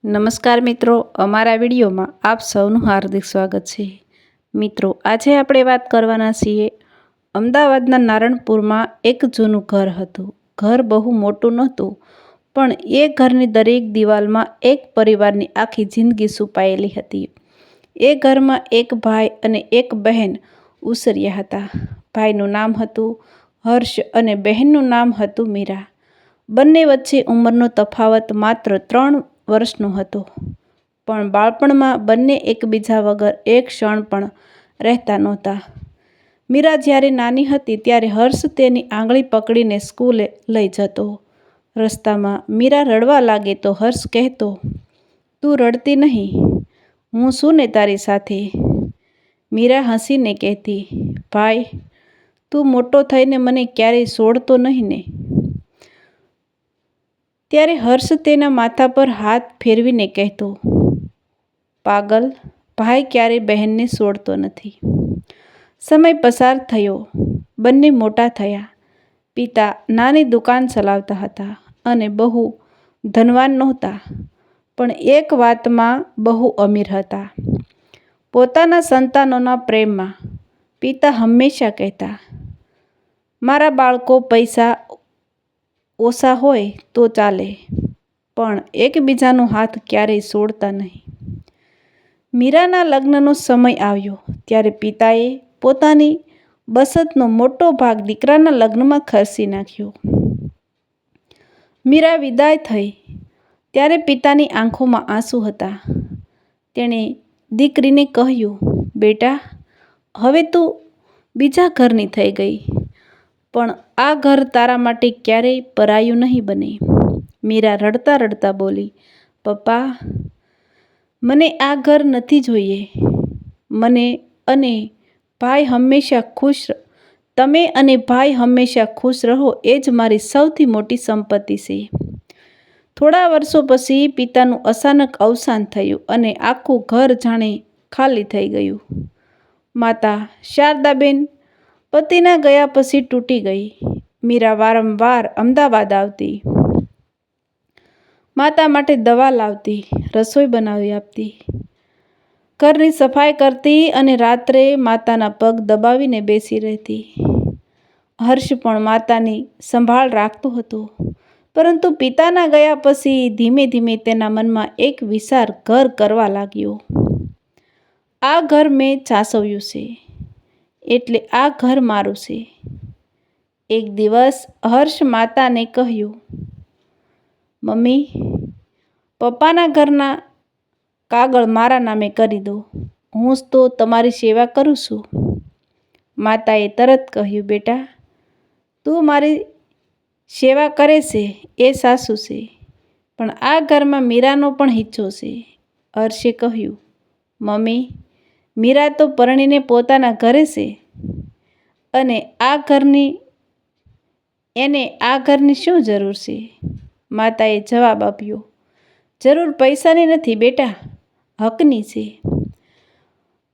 નમસ્કાર મિત્રો, અમારા વિડીયોમાં આપ સૌનું હાર્દિક સ્વાગત છે। મિત્રો, આજે આપણે વાત કરવાના છીએ અમદાવાદના નારણપુરમાં એક જૂનું ઘર હતું। ઘર બહુ મોટું નહોતું, પણ એ ઘરની દરેક દિવાલમાં એક પરિવારની આખી જિંદગી છુપાયેલી હતી। એ ઘરમાં એક ભાઈ અને એક બહેન ઉછર્યા હતા। ભાઈનું નામ હતું હર્ષ અને બહેનનું નામ હતું મીરા। બંને વચ્ચે ઉંમરનો તફાવત માત્ર 3 વર્ષનો હતો, પણ બાળપણમાં બંને એકબીજા વગર એક ક્ષણ પણ રહેતા નહોતા। મીરા જ્યારે નાની હતી ત્યારે હર્ષ તેની આંગળી પકડીને સ્કૂલે લઈ જતો। રસ્તામાં મીરા રડવા લાગે તો હર્ષ કહેતો, "તું રડતી નહીં, હું છું ને તારી સાથે।" મીરા હસીને કહેતી, "ભાઈ, તું મોટો થઈને મને ક્યારેય છોડતો નહીં ને?" ત્યારે હર્ષ તેના માથા પર હાથ ફેરવીને કહેતો, "પાગલ, ભાઈ ક્યારેય બહેનને છોડતો નથી." સમય પસાર થયો, બંને મોટા થયા। પિતા નાની દુકાન ચલાવતા હતા અને બહુ ધનવાન નહોતા, પણ એક વાતમાં બહુ અમીર હતા। પોતાના સંતાનોના પ્રેમમાં પિતા હંમેશા કહેતા, "મારા બાળકો પૈસા ઓછા હોય તો ચાલે, પણ એકબીજાનો હાથ ક્યારેય છોડતા નહીં." મીરાના લગ્નનો સમય આવ્યો ત્યારે પિતાએ પોતાની બચતનો મોટો ભાગ દીકરાના લગ્નમાં ખર્ચી નાખ્યો। મીરા વિદાય થઈ ત્યારે પિતાની આંખોમાં આંસુ હતા। તેણે દીકરીને કહ્યું, "બેટા, હવે તું બીજા ઘરની થઈ ગઈ, પણ આ ઘર તારા માટે ક્યારેય પરાયું નહીં બને." મીરા રડતા રડતા બોલી, "પપ્પા, મને આ ઘર નથી જોઈએ. મને અને ભાઈ હંમેશા ખુશ તમે અને ભાઈ હંમેશા ખુશ રહો એ જ મારી સૌથી મોટી સંપત્તિ છે." થોડા વર્ષો પછી પિતાનું અચાનક અવસાન થયું અને આખું ઘર જાણે ખાલી થઈ ગયું। માતા શારદાબેન પતિના ગયા પછી તૂટી ગઈ। મીરા વારંવાર અમદાવાદ આવતી, માતા માટે દવા લાવતી, રસોઈ બનાવી આપતી, ઘરની સફાઈ કરતી અને રાત્રે માતાના પગ દબાવીને બેસી રહેતી। હર્ષ પણ માતાની સંભાળ રાખતો હતો, પરંતુ પિતાના ગયા પછી ધીમે ધીમે તેના મનમાં એક વિચાર ઘર કરવા લાગ્યો, "આ ઘર મેં સાચવ્યું છે, એટલે આ ઘર મારું છે." એક દિવસ હર્ષ માતાને કહ્યું, "મમ્મી, પપ્પાના ઘરના કાગળ મારા નામે કરી દો, હું જ તો તમારી સેવા કરું છું." માતાએ તરત કહ્યું, "બેટા, તું મારી સેવા કરે છે એ સાચું છે, પણ આ ઘરમાં મીરાનો પણ હિસ્સો છે." હર્ષે કહ્યું, "મમ્મી, મીરા તો પરણીને પોતાના ઘરે છે, અને એને આ ઘરની શું જરૂર છે?" માતાએ જવાબ આપ્યો, "જરૂર પૈસાની નથી બેટા, હકની છે."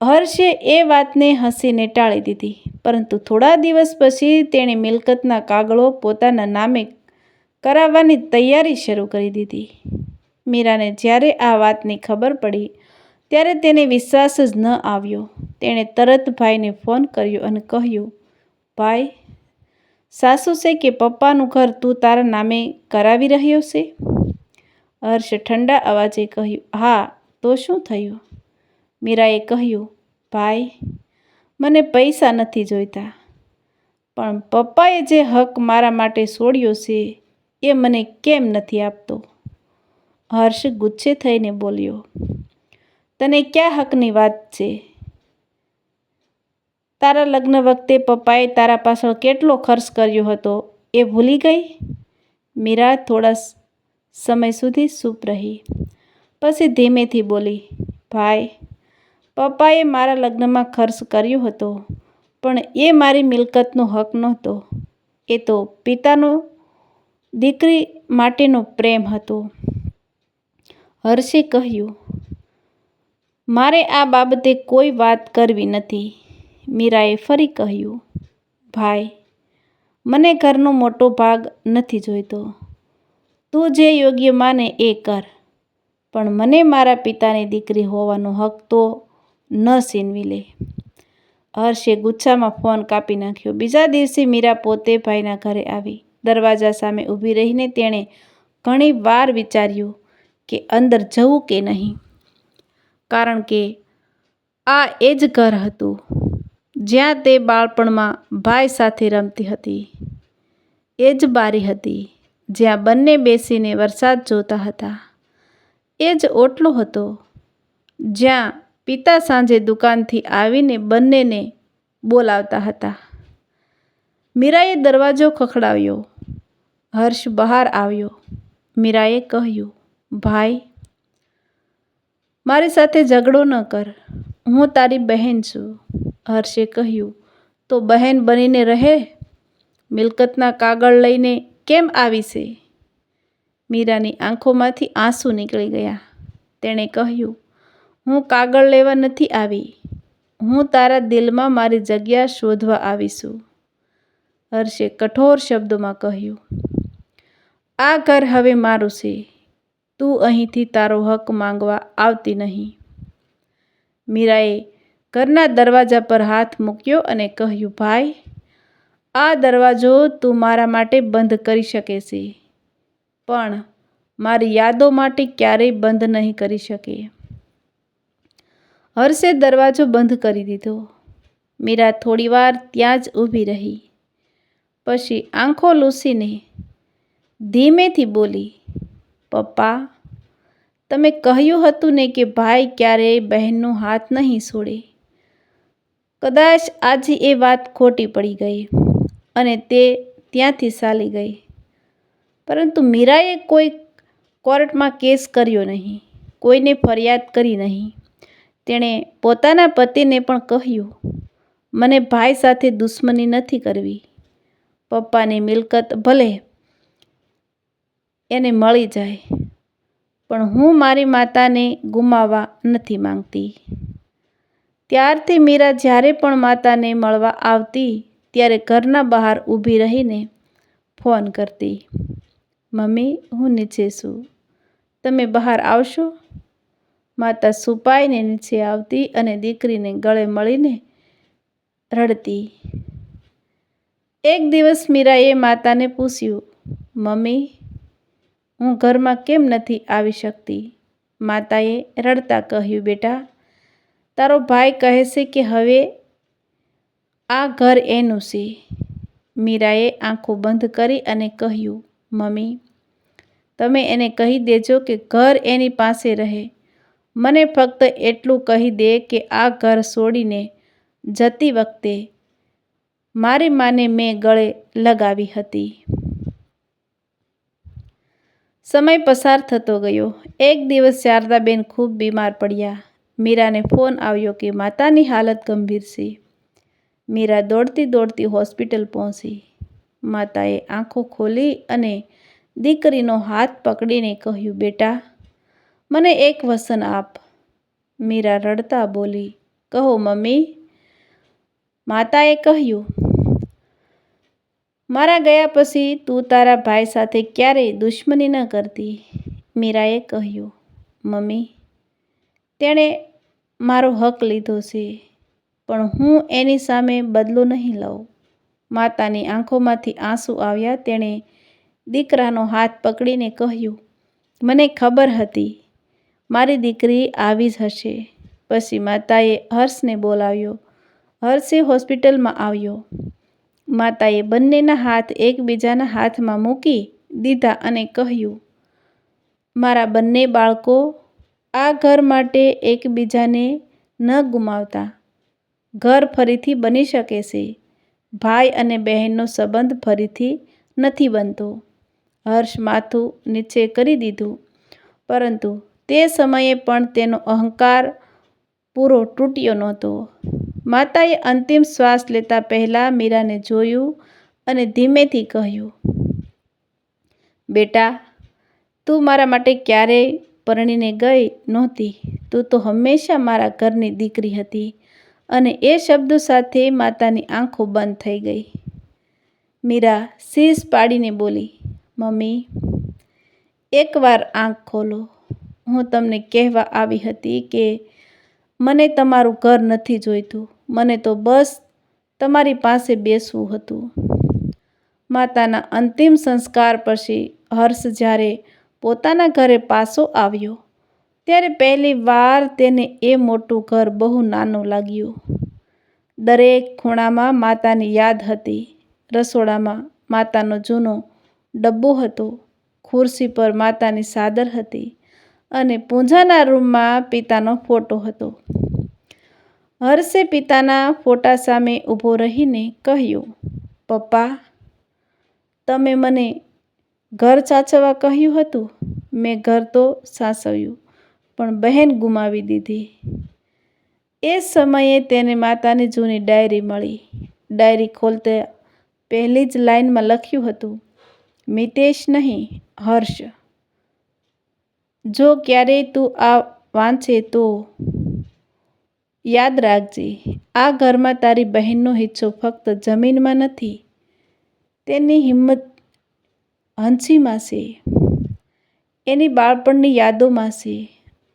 હર્ષે એ વાતને હસીને ટાળી દીધી, પરંતુ થોડા દિવસ પછી તેણે મિલકતના કાગળો પોતાના નામે કરાવવાની તૈયારી શરૂ કરી દીધી। મીરાને જ્યારે આ વાતની ખબર પડી ત્યારે તેને વિશ્વાસ જ ન આવ્યો। તેણે તરત ભાઈને ફોન કર્યો અને કહ્યું, "ભાઈ, સાચું છે કે પપ્પાનું ઘર તું તારા નામે કરાવી રહ્યો છે?" હર્ષ ઠંડા અવાજે કહ્યું, "હા, તો શું થયું?" મીરાએ કહ્યું, "ભાઈ, મને પૈસા નથી જોઈતા, પણ પપ્પાએ જે હક મારા માટે છોડ્યો છે એ મને કેમ નથી આપતો?" હર્ષ ગુસ્સે થઈને બોલ્યો, "તને કયા હકની વાત છે? તારા લગ્ન વખતે પપ્પાએ તારા પાછળ કેટલો ખર્ચ કર્યો હતો એ ભૂલી ગઈ?" મીરા થોડા સમય સુધી ચૂપ રહી, પછી ધીમેથી બોલી, "ભાઈ, પપ્પાએ મારા લગ્નમાં ખર્ચ કર્યો હતો, પણ એ મારી મિલકતનો હક નહોતો, એ તો પિતાનો દીકરી માટેનો પ્રેમ હતો." હર્ષે કહ્યું, "મારે આ બાબતે કોઈ વાત કરવી નથી." મીરાએ ફરી કહ્યું, "ભાઈ, મને ઘરનો મોટો ભાગ નથી જોઈતો, તું જે યોગ્ય માને એ કર, પણ મને મારા પિતાની દીકરી હોવાનો હક તો ન છીનવી લે. હર્ષે ગુસ્સામાં ફોન કાપી નાખ્યો. બીજા દિવસે મીરા પોતે ભાઈના ઘરે આવી. દરવાજા સામે ઊભી રહીને તેણે ઘણી વાર વિચાર્યું કે અંદર જવું કે નહીં, કારણ કે આ એ જ ઘર હતું જ્યાં તે બાળપણમાં ભાઈ સાથે રમતી હતી. એ જ બારી હતી જ્યાં બંને બેસીને વરસાદ જોતા હતા. એ જ ઓટલો હતો જ્યાં પિતા સાંજે દુકાનથી આવીને બંનેને બોલાવતા હતા. મીરાએ દરવાજો ખખડાવ્યો. હર્ષ બહાર આવ્યો. મીરાએ કહ્યું, ભાઈ, મારી સાથે ઝઘડો ન કર. હું તારી બહેન છું. હર્ષે કહ્યું, તો બહેન બનીને રહે. મિલકતના કાગળ લઈને કેમ આવી છે? મીરાની આંખોમાંથી આંસુ નીકળી ગયા. તેણે કહ્યું, હું કાગળ લેવા નથી આવી. હું તારા દિલમાં મારી જગ્યા શોધવા આવી છું. હર્ષે કઠોર શબ્દોમાં કહ્યું, આ ઘર હવે મારું છે. તું અહીંથી તારો હક માંગવા આવતી નહીં. મીરાએ ઘરના દરવાજા પર હાથ મૂક્યો અને કહ્યું, ભાઈ, આ દરવાજો તું મારા માટે બંધ કરી શકે છે, પણ મારી યાદો માટે ક્યારેય બંધ નહીં કરી શકે. હર્ષે દરવાજો બંધ કરી દીધો. મીરા થોડીવાર ત્યાં જ ઊભી રહી. પછી આંખો લૂસીને ધીમેથી બોલી, પપ્પા, તમે કહ્યું હતું ને કે ભાઈ ક્યારેય બહેનનો હાથ નહીં છોડે. કદાચ આજે એ વાત ખોટી પડી ગઈ અને તે ત્યાંથી ચાલી ગઈ. પરંતુ મીરાએ કોઈ કોર્ટમાં કેસ કર્યો નહીં, કોઈને ફરિયાદ કરી નહીં. તેણે પોતાના પતિને પણ કહ્યું, મને ભાઈ સાથે દુશ્મની નથી કરવી. પપ્પાની મિલકત ભલે એને મળી જાય, પણ હું મારી માતાને ગુમાવવા નથી માંગતી. ત્યારથી મીરા જ્યારે પણ માતાને મળવા આવતી ત્યારે ઘરના બહાર ઊભી રહીને ફોન કરતી, મમ્મી, હું નીચે છું, તમે બહાર આવશો? માતા છુપાઈને નીચે આવતી અને દીકરીને ગળે મળીને રડતી. એક દિવસ મીરાએ માતાને પૂછ્યું, મમ્મી, હું ઘરમાં કેમ નથી આવી શકતી? માતાએ રડતા કહ્યું, બેટા, તારો ભાઈ કહે છે કે હવે આ ઘર એનું છે. મીરાએ આંખો બંધ કરી અને કહ્યું, મમ્મી, તમે એને કહી દેજો કે ઘર એની પાસે રહે. મને ફક્ત એટલું કહી દે કે આ ઘર છોડીને જતી વખતે મારી માને મેં ગળે લગાવી હતી. સમય પસાર થતો ગયો. એક દિવસ શારદાબેન ખૂબ બીમાર પડ્યા. મીરાને ફોન આવ્યો કે માતાની હાલત ગંભીર છે. મીરા દોડતી દોડતી હોસ્પિટલ પહોંચી. માતાએ આંખો ખોલી અને દીકરીનો હાથ પકડીને કહ્યું, બેટા, મને એક વચન આપ. મીરા રડતા બોલી, કહો મમ્મી. માતાએ કહ્યું, મારા ગયા પછી તું તારા ભાઈ સાથે ક્યારેય દુશ્મની ન કરતી. મીરાએ કહ્યું, મમ્મી, તેણે મારો હક લીધો છે, પણ હું એની સામે બદલો નહીં લઉં. માતાની આંખોમાંથી આંસુ આવ્યા. તેણે દીકરાનો હાથ પકડીને કહ્યું, મને ખબર હતી મારી દીકરી આવી જ હશે. પછી માતાએ હર્ષને બોલાવ્યો. હર્ષે હોસ્પિટલમાં આવ્યો. માતાએ બંનેના હાથ એકબીજાના હાથમાં મૂકી દીધા અને કહ્યું, મારા બંને બાળકો, આ ઘર માટે એકબીજાને ન ગુમાવતા. ઘર ફરીથી બની શકે છે. ભાઈ અને બહેનનો સંબંધ ફરીથી નથી બનતો. હર્ષ માથું નીચે કરી દીધું, પરંતુ તે સમયે પણ તેનો અહંકાર પૂરો તૂટ્યો નહોતો. માતાએ અંતિમ શ્વાસ લેતા પહેલાં મીરાને જોયું અને ધીમેથી કહ્યું, બેટા, તું મારા માટે ક્યારેય પરણીને ગઈ નહોતી. તું તો હંમેશા મારા ઘરની દીકરી હતી. અને એ શબ્દો સાથે માતાની આંખો બંધ થઈ ગઈ. મીરા શીશ પાડીને બોલી, મમ્મી, એકવાર આંખ ખોલો. હું તમને કહેવા આવી હતી કે મને તમારું ઘર નથી જોઈતું, મને તો બસ તમારી પાસે બેસવું હતું. માતાના અંતિમ સંસ્કાર પછી હર્ષ જ્યારે પોતાના ઘરે પાછો આવ્યો ત્યારે પહેલી વાર તેને એ મોટું ઘર બહુ નાનું લાગ્યું. દરેક ખૂણામાં માતાની યાદ હતી. રસોડામાં માતાનો જૂનો ડબ્બો હતો, ખુરશી પર માતાની ચાદર હતી અને પૂજાના રૂમમાં પિતાનો ફોટો હતો. હર્ષે પિતાના ફોટા સામે ઊભો રહીને કહ્યું, પપ્પા, તમે મને ઘર સાચવવા કહ્યું હતું. મેં ઘર તો સાચવ્યું, પણ બહેન ગુમાવી દીધી. એ સમયે તેને માતાની જૂની ડાયરી મળી. ડાયરી ખોલતા પહેલી જ લાઈનમાં લખ્યું હતું, મિતેશ નહીં, હર્ષ. જો ક્યારેય તું આ વાંચે તો યાદ રાખજે, આ ઘરમાં તારી બહેનનો હિસ્સો ફક્ત જમીનમાં નથી, તેની હિંમત હંસીમાં છે, એની બાળપણની યાદોમાં છે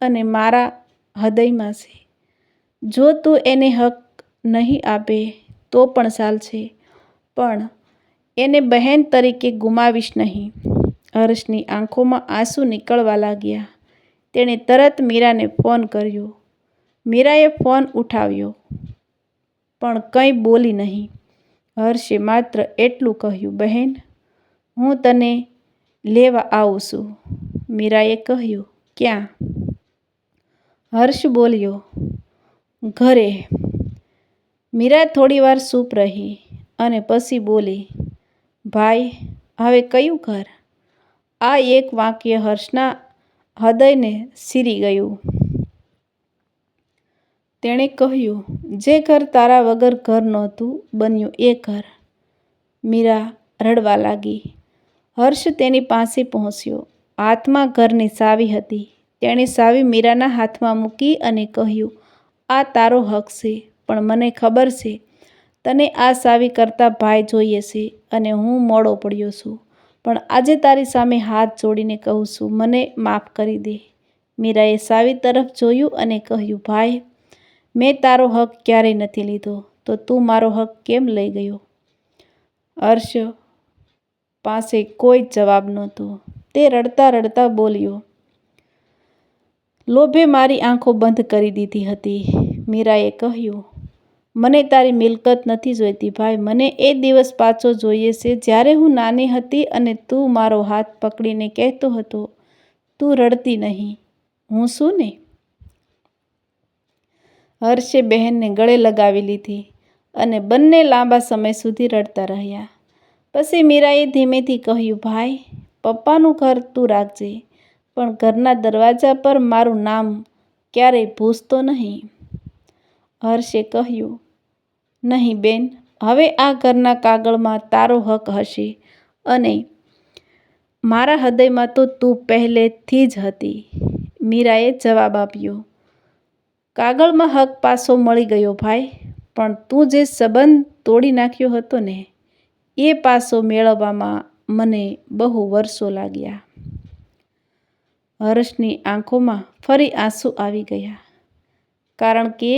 અને મારા હૃદયમાં છે. જો તું એને હક નહીં આપે તો પણ ચાલશે, પણ એને બહેન તરીકે ગુમાવીશ નહીં. હર્ષની આંખોમાં આંસુ નીકળવા લાગ્યા. તેણે તરત મીરાને ફોન કર્યો. મીરાએ ફોન ઉઠાવ્યો, પણ કંઈ બોલી નહીં. હર્ષે માત્ર એટલું કહ્યું, બહેન, હું તને લેવા આવું છું. મીરાએ કહ્યું, ક્યાં? હર્ષ બોલ્યો, ઘરે. મીરા થોડીવાર ચૂપ રહી અને પછી બોલી, ભાઈ, હવે કયું ઘર? આ એક વાક્ય હર્ષના હૃદયને ચીરી ગયું. તેણે કહ્યું, જે ઘર તારા વગર ઘર નહોતું બન્યું એ ઘર. મીરા રડવા લાગી. હર્ષ તેની પાસે પહોંચ્યો. હાથમાં ઘરની ચાવી હતી. તેણે ચાવી મીરાના હાથમાં મૂકી અને કહ્યું, આ તારો હક છે, પણ મને ખબર છે તને આ ચાવી કરતાં ભાઈ જોઈએ છે અને હું મોડો પડ્યો છું, પણ આજે તારી સામે હાથ જોડીને કહું છું, મને માફ કરી દે. મીરાએ ચાવી તરફ જોયું અને કહ્યું, ભાઈ, મેં તારો હક ક્યારેય નથી લીધો, તો તું મારો હક કેમ લઈ ગયો? હર્ષ પાસે કોઈ જવાબ નહોતો. તે રડતા રડતા બોલ્યો, લોભે મારી આંખો બંધ કરી દીધી હતી. મીરાએ કહ્યું, મને તારી મિલકત નથી જોઈતી ભાઈ, મને એ દિવસ પાછો જોઈએ છે જ્યારે હું નાની હતી અને તું મારો હાથ પકડીને કહેતો હતો, તું રડતી નહીં, હું છું ને. હર્ષે બહેનને ગળે લગાવી લીધી અને બંને લાંબા સમય સુધી રડતા રહ્યા. પછી મીરાએ ધીમેથી કહ્યું, ભાઈ, પપ્પાનું ઘર તું રાખજે, પણ ઘરના દરવાજા પર મારું નામ ક્યારેય ભૂસતો નહીં. હર્ષે કહ્યું, નહીં બેન, હવે આ ઘરના કાગળમાં તારો હક હશે અને મારા હૃદયમાં તો તું પહેલેથી જ હતી. મીરાએ જવાબ આપ્યો, કાગળમાં હક પાછો મળી ગયો ભાઈ, પણ તું જે સંબંધ તોડી નાખ્યો હતો ને, એ પાછો મેળવવામાં મને બહુ વર્ષો લાગ્યા. હર્ષની આંખોમાં ફરી આંસુ આવી ગયા, કારણ કે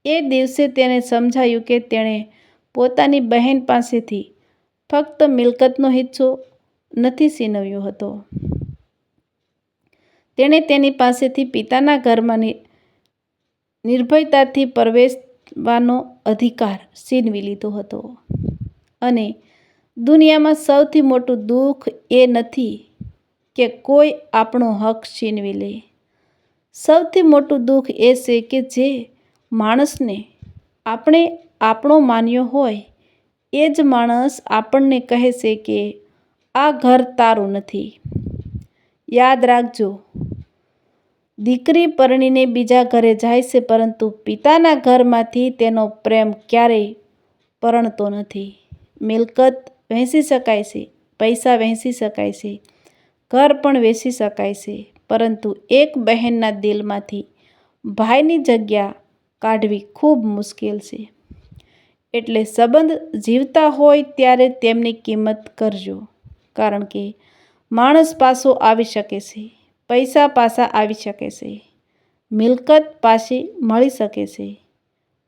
એ દિવસે તેને સમજાયું કે તેણે પોતાની બહેન પાસેથી ફક્ત મિલકતનો હિસ્સો નથી છીનવ્યો હતો, તેણે તેની પાસેથી પિતાના ઘરમાં નિર્ભયતાથી પ્રવેશવાનો અધિકાર છીનવી લીધો હતો. અને દુનિયામાં સૌથી મોટું દુઃખ એ નથી કે કોઈ આપણો હક છીનવી લે. સૌથી મોટું દુઃખ એ છે કે જે માણસને આપણે આપણો માન્યો હોય એ જ માણસ આપણને કહે છે કે આ ઘર તારું નથી. યાદ રાખજો, દીકરી પરણીને બીજા ઘરે જાય છે, પરંતુ પિતાના ઘરમાંથી તેનો પ્રેમ ક્યારેય પરણતો નથી. મિલકત વહેંચી શકાય છે, પૈસા વહેંચી શકાય છે, ઘર પણ વેચી શકાય છે, પરંતુ એક બહેનના દિલમાંથી ભાઈની જગ્યા કાઢવી ખૂબ મુશ્કેલ છે. એટલે સંબંધ જીવતા હોય ત્યારે તેમની કિંમત કરજો, કારણ કે માણસ પાછો આવી શકે છે, પૈસા પાછા આવી શકે છે, મિલકત પાછી મળી શકે છે,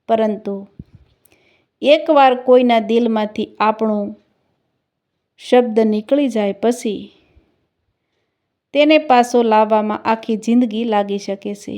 પરંતુ એકવાર કોઈના દિલમાંથી આપણો શબ્દ નીકળી જાય પછી તેને પાછો લાવવામાં આખી જિંદગી લાગી શકે છે.